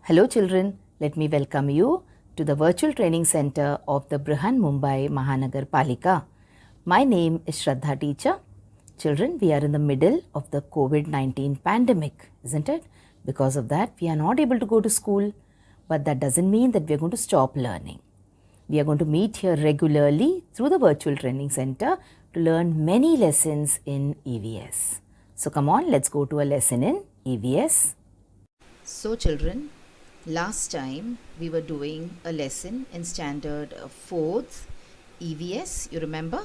Hello children, let me welcome you to the virtual training center of the Brihan Mumbai Mahanagar Palika. My name is Shraddha Teacher. Children, we are in the middle of the COVID-19 pandemic, isn't it? Because of that, we are not able to go to school, but that doesn't mean that we are going to stop learning. We are going to meet here regularly through the virtual training center to learn many lessons in EVS. So come on, let's go to a lesson in EVS. So children, last time we were doing a lesson in standard 4th EVS, you remember?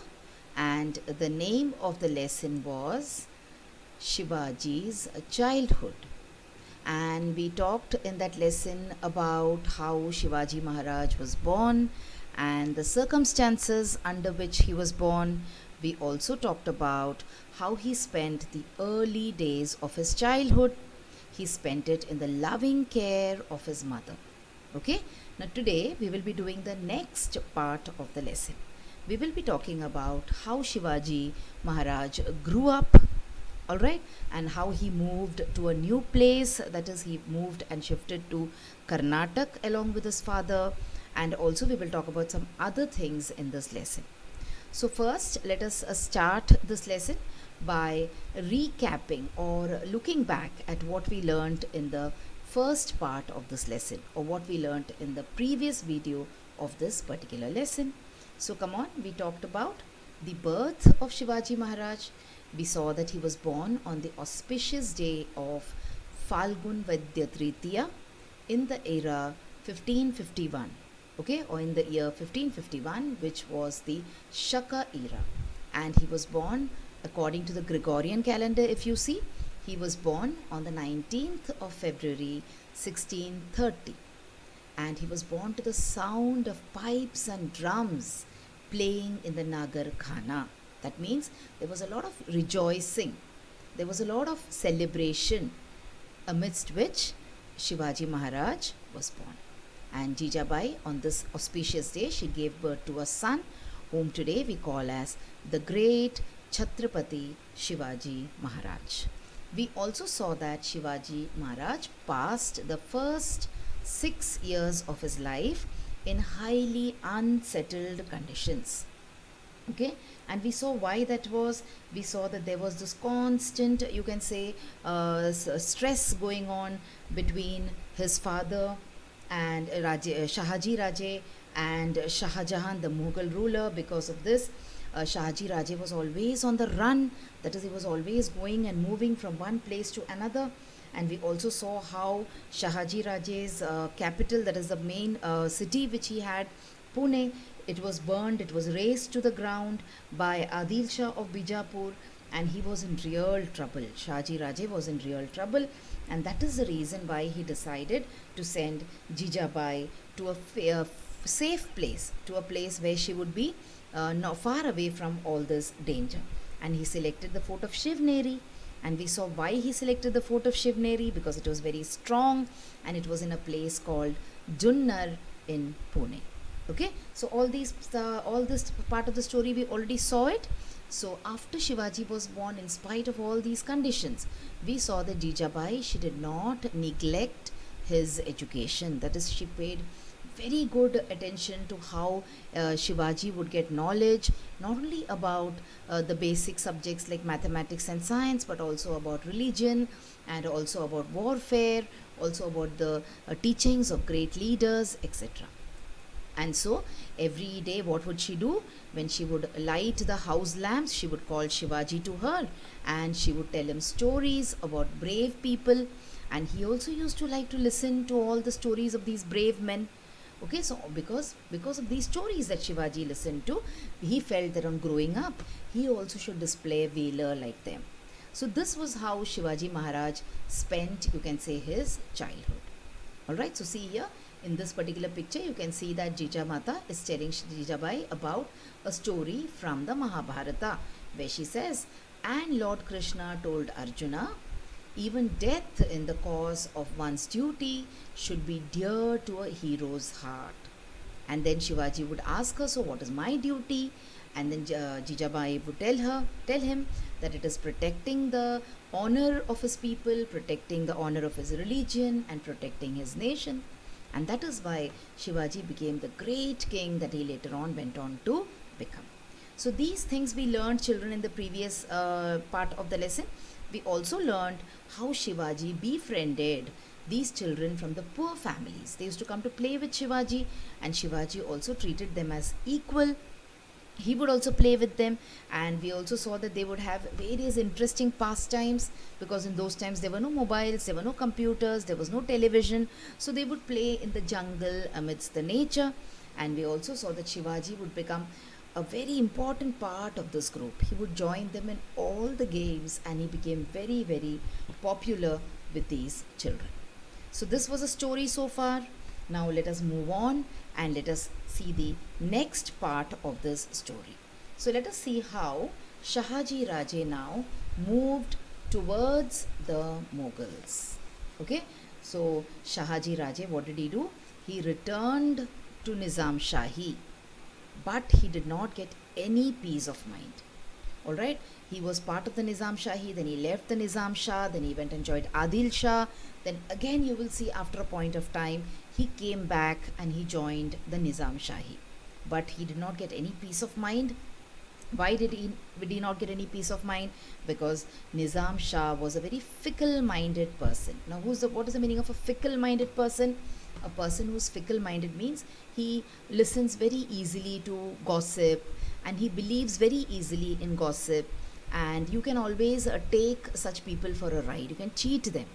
And the name of the lesson was Shivaji's childhood. And we talked in that lesson about how Shivaji Maharaj was born and the circumstances under which he was born. We also talked about how he spent the early days of his childhood. He spent it in the loving care of his mother. Okay, now today we will be doing the next part of the lesson. We will be talking about how Shivaji Maharaj grew up, all right, and how he moved to a new place, that is, he moved and shifted to Karnataka along with his father, and also we will talk about some other things in this lesson. So first, let us start this lesson by recapping or looking back at what we learned in the first part of this lesson, or what we learned in the previous video of this particular lesson. So come on, we talked about the birth of Shivaji Maharaj. We saw that he was born on the auspicious day of Falgun Vaidya Tritiya in the era 1551. Okay, or in the year 1551, which was the Shaka era. And he was born according to the Gregorian calendar. If you see, he was born on the 19th of February 1630, and he was born to the sound of pipes and drums playing in the Nagar Khana. That means there was a lot of rejoicing, there was a lot of celebration, amidst which Shivaji Maharaj was born. And Jijabai, on this auspicious day, she gave birth to a son whom today we call as the great Chhatrapati Shivaji Maharaj. We also saw that Shivaji Maharaj passed the first 6 years of his life in highly unsettled conditions. Okay, and we saw why that was. We saw that there was this constant, you can say, stress going on between his father and Shahaji Raje and Shah Jahan, the Mughal ruler. Because of this, Shahaji Raje was always on the run, that is, he was always going and moving from one place to another. And we also saw how Shahaji Raje's capital, that is the main city which he had, Pune, it was burned, it was razed to the ground by Adil Shah of Bijapur, and he was in real trouble. Shahaji Raje was in real trouble, and that is the reason why he decided to send Jijabai to a safe place, to a place where she would be not far away from all this danger. And he selected the fort of Shivneri. And we saw why he selected the fort of Shivneri, because it was very strong and it was in a place called Junnar in Pune. Okay, so all this part of the story we already saw it. So after Shivaji was born, in spite of all these conditions, we saw that Jijabai, she did not neglect his education. That is, she paid very good attention to how Shivaji would get knowledge, not only about the basic subjects like mathematics and science, but also about religion, and also about warfare, also about the teachings of great leaders, etc. And so every day, what would she do? When she would light the house lamps, she would call Shivaji to her, and she would tell him stories about brave people. And he also used to like to listen to all the stories of these brave men. Okay, so because of these stories that Shivaji listened to, he felt that on growing up, he also should display valor like them. So this was how Shivaji Maharaj spent, you can say, his childhood. Alright, so see here, in this particular picture, you can see that Jijamata is telling Jijabai about a story from the Mahabharata, where she says, and Lord Krishna told Arjuna, even death in the cause of one's duty should be dear to a hero's heart. And then Shivaji would ask her, so what is my duty? And then Jijabai would tell him that it is protecting the honor of his people, protecting the honor of his religion, and protecting his nation. And that is why Shivaji became the great king that he later on went on to become. So these things we learned, children, in the previous part of the lesson. We also learned how Shivaji befriended these children from the poor families. They used to come to play with Shivaji, and Shivaji also treated them as equal. He would also play with them, and we also saw that they would have various interesting pastimes, because in those times there were no mobiles, there were no computers, there was no television, so they would play in the jungle amidst the nature. And we also saw that Shivaji would become a very important part of this group. He would join them in all the games, and he became very, very popular with these children. So this was a story so far. Now let us move on and let us see the next part of this story. So let us see how Shahaji Raje now moved towards the Mughals. Okay, so Shahaji Raje, what did he do? He returned to Nizam Shahi, but he did not get any peace of mind. Alright, he was part of the Nizam Shahi, then he left the Nizam Shah, then he went and joined Adil Shah, then again you will see after a point of time he came back and he joined the Nizam Shahi. But he did not get any peace of mind. Why did he not get any peace of mind? Because Nizam Shah was a very fickle-minded person. Now what is the meaning of a fickle-minded person? A person who's fickle-minded means he listens very easily to gossip, and he believes very easily in gossip, and you can always take such people for a ride. You can cheat them.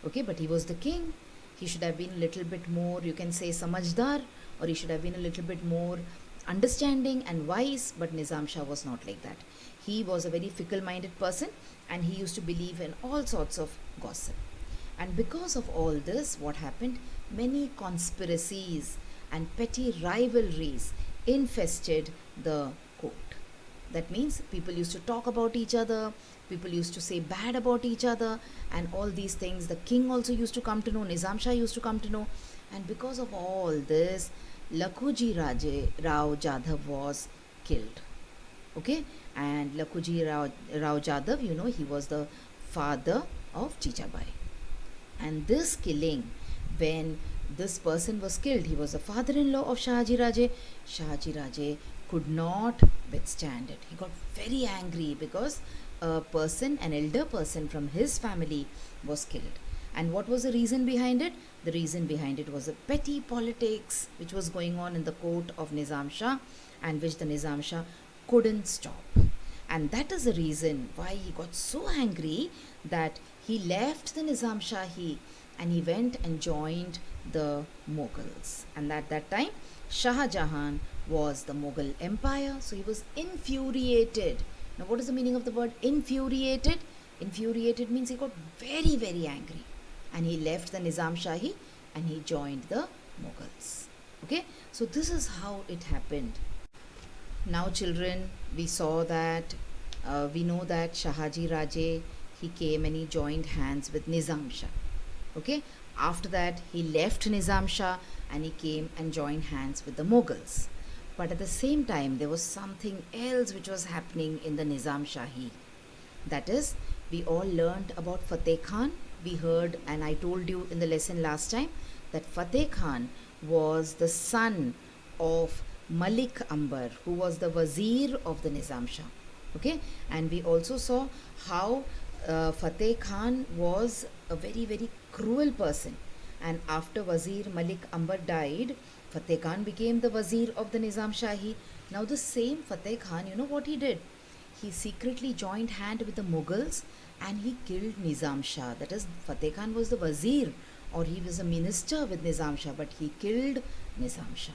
Okay, but he was the king. He should have been a little bit more, you can say, samajdar, or he should have been a little bit more understanding and wise, but Nizam Shah was not like that. He was a very fickle-minded person, and he used to believe in all sorts of gossip. And because of all this, what happened? Many conspiracies and petty rivalries infested the court. That means people used to talk about each other, people used to say bad about each other, and all these things the king also used to come to know, Nizam Shah used to come to know. And because of all this, Lakhuji Rao Jadhav was killed. Okay, and Lakhuji Rao Jadhav, he was the father of Jijabai. And this killing, when this person was killed, he was the father-in-law of Shahaji Raje. Shahaji Raje could not withstand it. He got very angry because an elder person from his family was killed. And what was the reason behind it? The reason behind it was a petty politics which was going on in the court of Nizam Shah, and which the Nizam Shah couldn't stop. And that is the reason why he got so angry that he left the Nizam Shahi and he went and joined the Mughals. And at that time, Shah Jahan was the Mughal Empire, so he was infuriated. Now, what is the meaning of the word infuriated? Infuriated means he got very, very angry, and he left the Nizam Shahi and he joined the Mughals. Okay, so this is how it happened. Now, children, we saw that we know that Shahaji Raje, he came and he joined hands with Nizam Shah. Okay, after that he left Nizam Shah and he came and joined hands with the Mughals. But at the same time, there was something else which was happening in the Nizam Shahi. That is, we all learned about Fateh Khan. We heard, and I told you in the lesson last time, that Fateh Khan was the son of Malik Ambar, who was the Wazir of the Nizam Shah. Okay, and we also saw how Fateh Khan was a very, very cruel person. And after Wazir Malik Ambar died, Fateh Khan became the Wazir of the Nizam Shahi. Now the same Fateh Khan, you know what he did? He secretly joined hand with the Mughals and he killed Nizam Shah. That is, Fateh Khan was the Wazir, or he was a minister with Nizam Shah, but he killed Nizam Shah.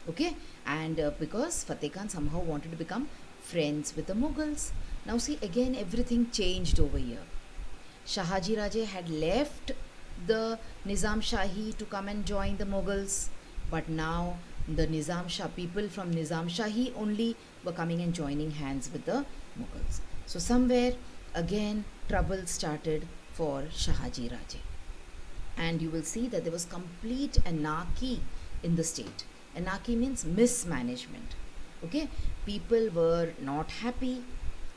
Okay, and because Fateh Khan somehow wanted to become friends with the Mughals. Now see, again everything changed over here. Shahaji Raje had left the Nizam Shahi to come and join the Mughals, but now the Nizam Shah, people from Nizam Shahi only were coming and joining hands with the Mughals. So somewhere again trouble started for Shahaji Raje, and you will see that there was complete anarchy in the state. Anarchy means mismanagement. Okay, people were not happy,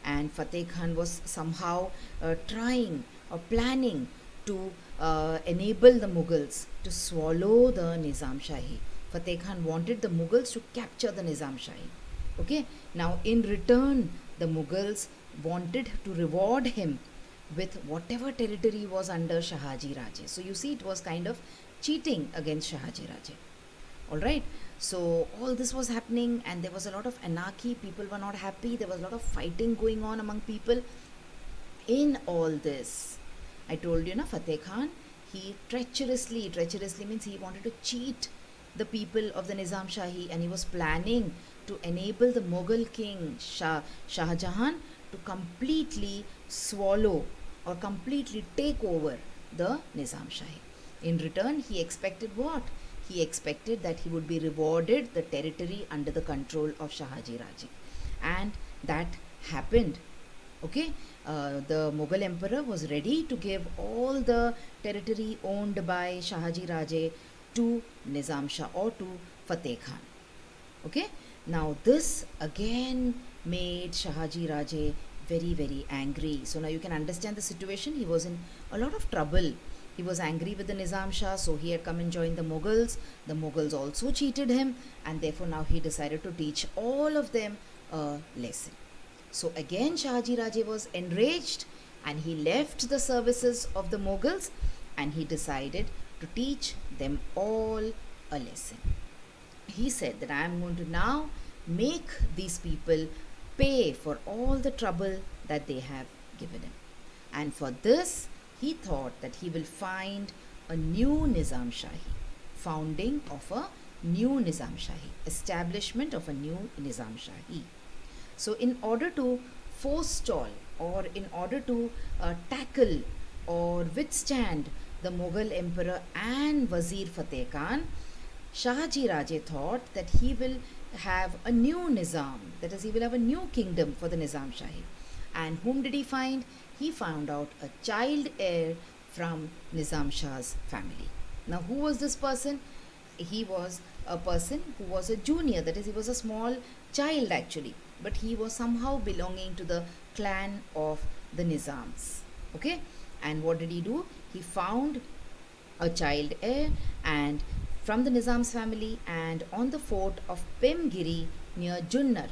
and Fateh Khan was somehow trying or planning to enable the Mughals to swallow the Nizam Shahi. Fateh Khan wanted the Mughals to capture the Nizam Shahi. Okay, now in return, the Mughals wanted to reward him with whatever territory was under Shahaji Raje. So you see, it was kind of cheating against Shahaji Raje. All right, so all this was happening, and there was a lot of anarchy. People were not happy. There was a lot of fighting going on among people. In all this, I told you, na, Fateh Khan, he treacherously means he wanted to cheat the people of the Nizam Shahi, and he was planning to enable the Mughal king Shah Jahan to completely swallow or completely take over the Nizam Shahi. In return, he expected what? He expected that he would be rewarded the territory under the control of Shahaji Raje. And that happened. Okay, the Mughal emperor was ready to give all the territory owned by Shahaji Raje to Nizam Shah or to Fateh Khan. Okay, now this again made Shahaji Raje very angry. So now you can understand the situation. He was in a lot of trouble. He was angry with the Nizam Shah, so he had come and joined the Mughals. The Mughals also cheated him, and therefore now he decided to teach all of them a lesson. So again Shahaji Raje was enraged, and he left the services of the Mughals, and he decided to teach them all a lesson. He said that I am going to now make these people pay for all the trouble that they have given him. And for this, he thought that he will find a new Nizam Shahi, founding of a new Nizam Shahi, establishment of a new Nizam Shahi. So in order to forestall, or in order to tackle or withstand the Mughal emperor and Wazir Fateh Khan, Shahaji Raje thought that he will have a new Nizam, that is, he will have a new kingdom for the Nizam Shahi. And whom did he find? He found out a child heir from Nizam Shah's family. Now, who was this person? He was a person who was a junior, that is, he was a small child actually, but he was somehow belonging to the clan of the Nizams. Okay, and what did he do? He found a child heir and from the Nizam's family, and on the fort of Pemgiri near Junnar,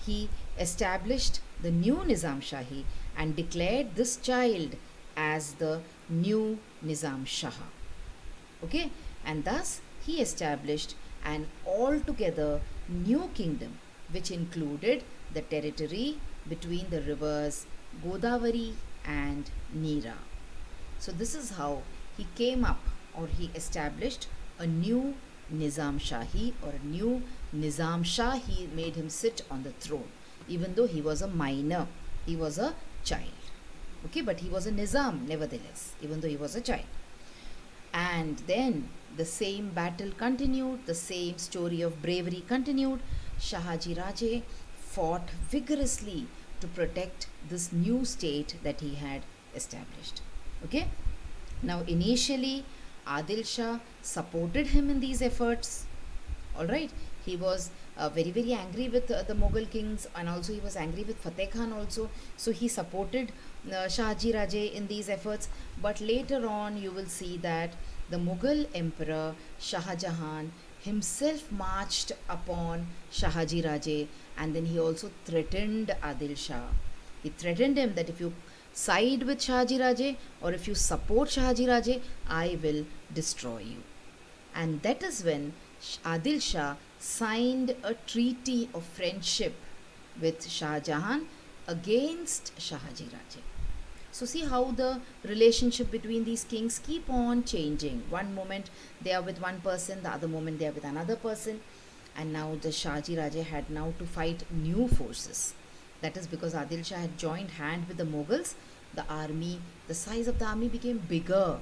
he established the new Nizam Shahi and declared this child as the new Nizam Shah. Okay, and thus he established an altogether new kingdom which included the territory between the rivers Godavari and Neera. So this is how he came up, or he established a new Nizam Shahi, or a new Nizam Shah. He made him sit on the throne, even though he was a minor, he was a child. Okay, but he was a Nizam nevertheless, even though he was a child. And then the same battle continued, the same story of bravery continued. Shahaji Raje fought vigorously to protect this new state that he had established. Okay, now initially Adil Shah supported him in these efforts. All right, he was very angry with the Mughal kings, and also he was angry with Fateh Khan also. So he supported Shahaji Raje in these efforts. But later on, you will see that the Mughal emperor Shah Jahan himself marched upon Shahaji Raje, and then he also threatened Adil Shah. He threatened him that if you side with Shahaji Raje or if you support Shahaji Raje, I will destroy you. And that is when Adil Shah signed a treaty of friendship with Shah Jahan against Shahaji Raje. So see how the relationship between these kings keep on changing. One moment they are with one person, the other moment they are with another person. And now the Shahaji Raje had now to fight new forces. That is because Adil Shah had joined hand with the Mughals. The army, the size of the army became bigger,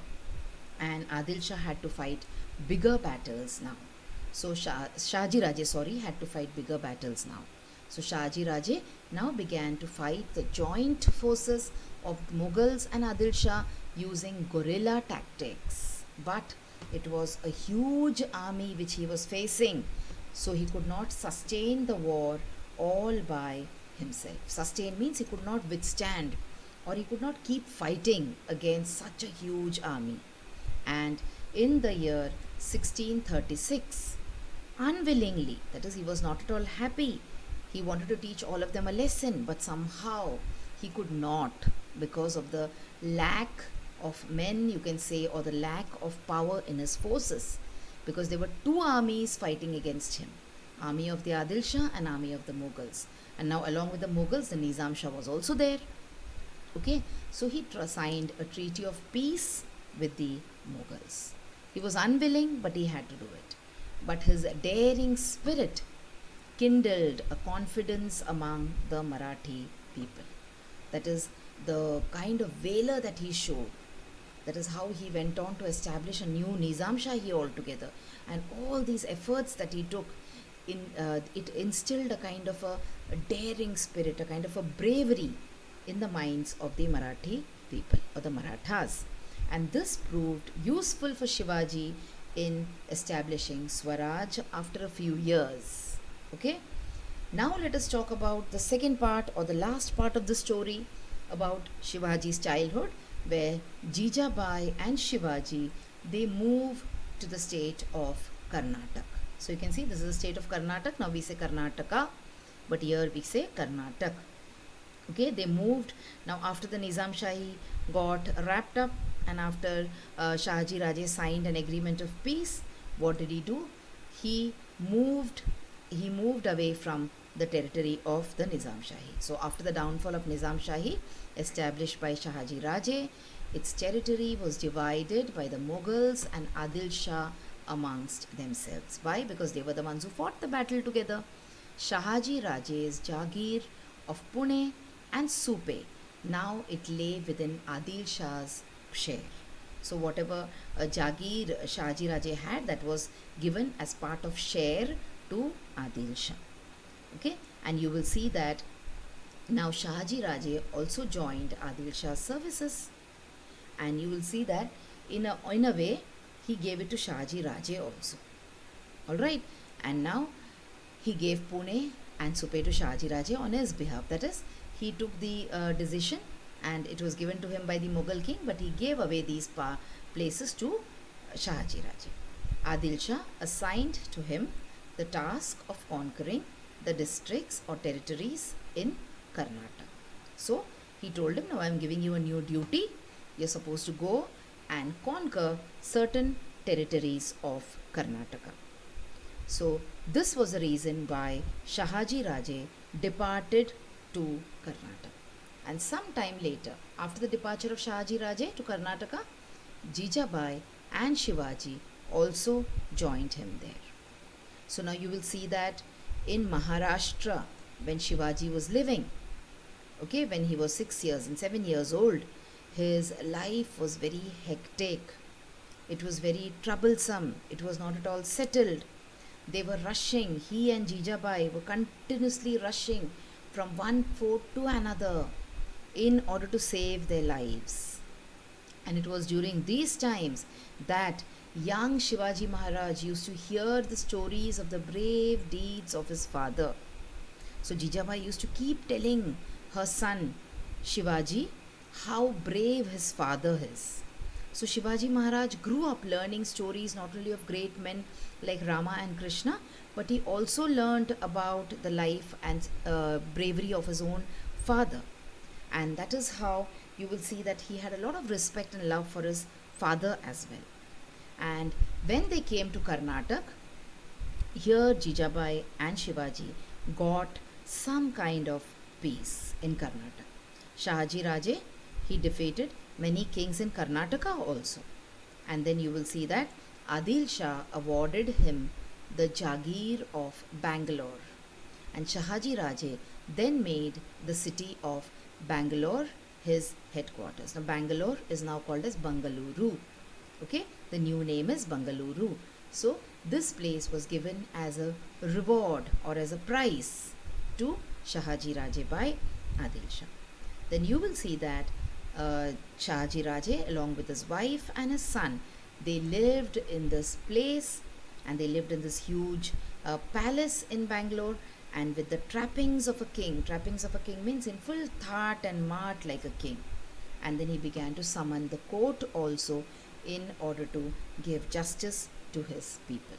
and Adil Shah had to fight bigger battles now. So Shahaji Raje, had to fight bigger battles now. So Shahaji Raje now began to fight the joint forces of Mughals and Adil Shah using guerrilla tactics. But it was a huge army which he was facing. So he could not sustain the war all by himself. Sustain means he could not withstand, or he could not keep fighting against such a huge army. And in the year 1636, unwillingly, that is, he was not at all happy, he wanted to teach all of them a lesson, but somehow he could not, because of the lack of men, you can say, or the lack of power in his forces, because there were two armies fighting against him, army of the Adil Shah and army of the Mughals. And now along with the Mughals, the Nizam Shah was also there. Okay, so he signed a treaty of peace with the Mughals. He was unwilling, but he had to do it. But his daring spirit kindled a confidence among the Marathi people. That is the kind of valor that he showed. That is how he went on to establish a new Nizam Shahi altogether. And all these efforts that he took, it instilled a kind of a daring spirit, a kind of a bravery in the minds of the Marathi people, or the Marathas. And this proved useful for Shivaji in establishing Swaraj after a few years. Okay? Now let us talk about the second part, or the last part of the story, about Shivaji's childhood, where Jijabai and Shivaji, they move to the state of Karnataka. So you can see this is the state of Karnataka. Now we say Karnataka, but here we say Karnataka. Okay, they moved. Now after the Nizam Shahi got wrapped up, and after Shahaji Raje signed an agreement of peace, what did he do? He moved away from the territory of the Nizam Shahi. So after the downfall of Nizam Shahi, established by Shahaji Raje, its territory was divided by the Mughals and Adil Shah amongst themselves. Why? Because they were the ones who fought the battle together. Shahaji Raje's Jagir of Pune and Supe, now it lay within Adil Shah's share. So whatever Jagir Shahaji Raje had, that was given as part of share to Adil Shah. Okay, and you will see that now Shahaji Raje also joined Adil Shah's services, and you will see that in a way he gave it to Shahaji Raje also. All right, and now he gave Pune and Supe to Shahaji Raje on his behalf. That is, he took the decision, and it was given to him by the Mughal king, but he gave away these places to Shahaji Raje. Adil Shah assigned to him the task of conquering the districts or territories in Karnataka. So he told him, now I am giving you a new duty. You are supposed to go and conquer certain territories of Karnataka. So this was the reason why Shahaji Raje departed to Karnataka. And some time later, after the departure of Shahaji Raje to Karnataka, Jijabai and Shivaji also joined him there. So now you will see that in Maharashtra, when Shivaji was living, okay, when he was 6 years and 7 years old, his life was very hectic. It was very troublesome. It was not at all settled. They were rushing. He and Jijabai were continuously rushing from one fort to another in order to save their lives. And it was during these times that young Shivaji Maharaj used to hear the stories of the brave deeds of his father. So Jijabai used to keep telling her son Shivaji how brave his father is. So Shivaji Maharaj grew up learning stories not only of great men like Rama and Krishna, but he also learned about the life and bravery of his own father. And that is how you will see that he had a lot of respect and love for his father as well. And when they came to Karnataka, here Jijabai and Shivaji got some kind of peace in Karnataka. Shahaji Raje, he defeated many kings in Karnataka also. And then you will see that Adil Shah awarded him the Jagir of Bangalore. And Shahaji Raje then made the city of Bangalore his headquarters. Now Bangalore is now called as Bangalore. Okay, the new name is Bangalore. So this place was given as a reward or as a prize to Shahaji Raje by Adil Shah. Then you will see that Shahaji Raje, along with his wife and his son, they lived in this place, and they lived in this huge a palace in Bangalore and with the trappings of a king. Trappings of a king means in full thart and mart like a king. And then he began to summon the court also in order to give justice to his people.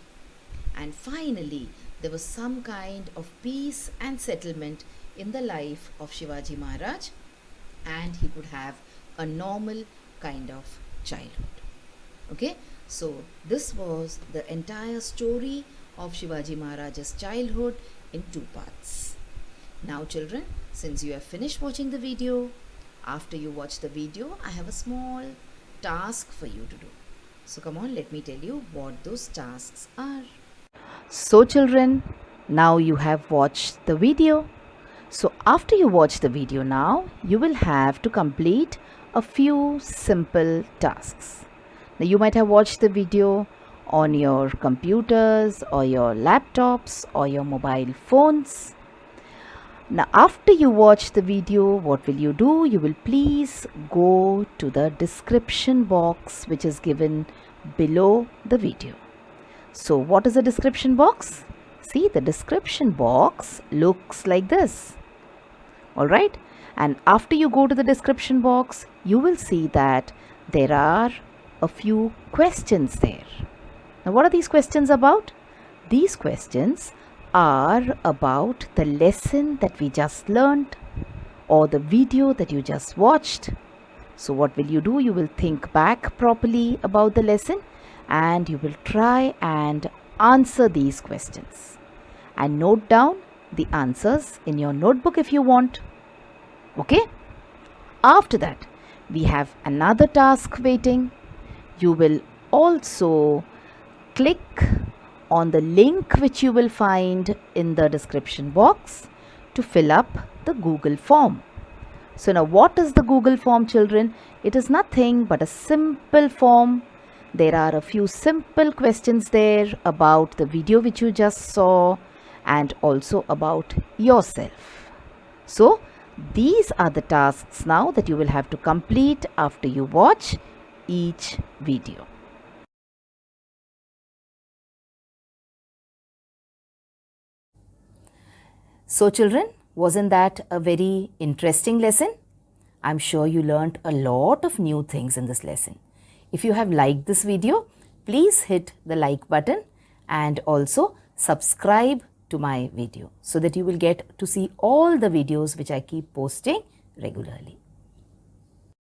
And finally, there was some kind of peace and settlement in the life of Shivaji Maharaj, and he could have a normal kind of childhood. Okay, so this was the entire story of Shivaji Maharaj's childhood in two parts. Now children, since you have finished watching the video, after you watch the video, I have a small task for you to do. So come on, let me tell you what those tasks are. So children, now you have watched the video. So after you watch the video now, you will have to complete a few simple tasks. Now you might have watched the video on your computers or your laptops or your mobile phones. Now after you watch the video, what will you do? You will please go to the description box which is given below the video. So what is the description box? See, the description box looks like this. Alright, and after you go to the description box, you will see that there are a few questions there. Now what are these questions about? These questions are about the lesson that we just learned or the video that you just watched. So what will you do? You will think back properly about the lesson and you will try and answer these questions and note down the answers in your notebook if you want. Okay? After that, we have another task waiting. You will also click on the link which you will find in the description box to fill up the Google form. So now what is the Google form, children? It is nothing but a simple form. There are a few simple questions there about the video which you just saw and also about yourself. So these are the tasks now that you will have to complete after you watch each video. So children, wasn't that a very interesting lesson? I'm sure you learnt a lot of new things in this lesson. If you have liked this video, please hit the like button and also subscribe to my video so that you will get to see all the videos which I keep posting regularly.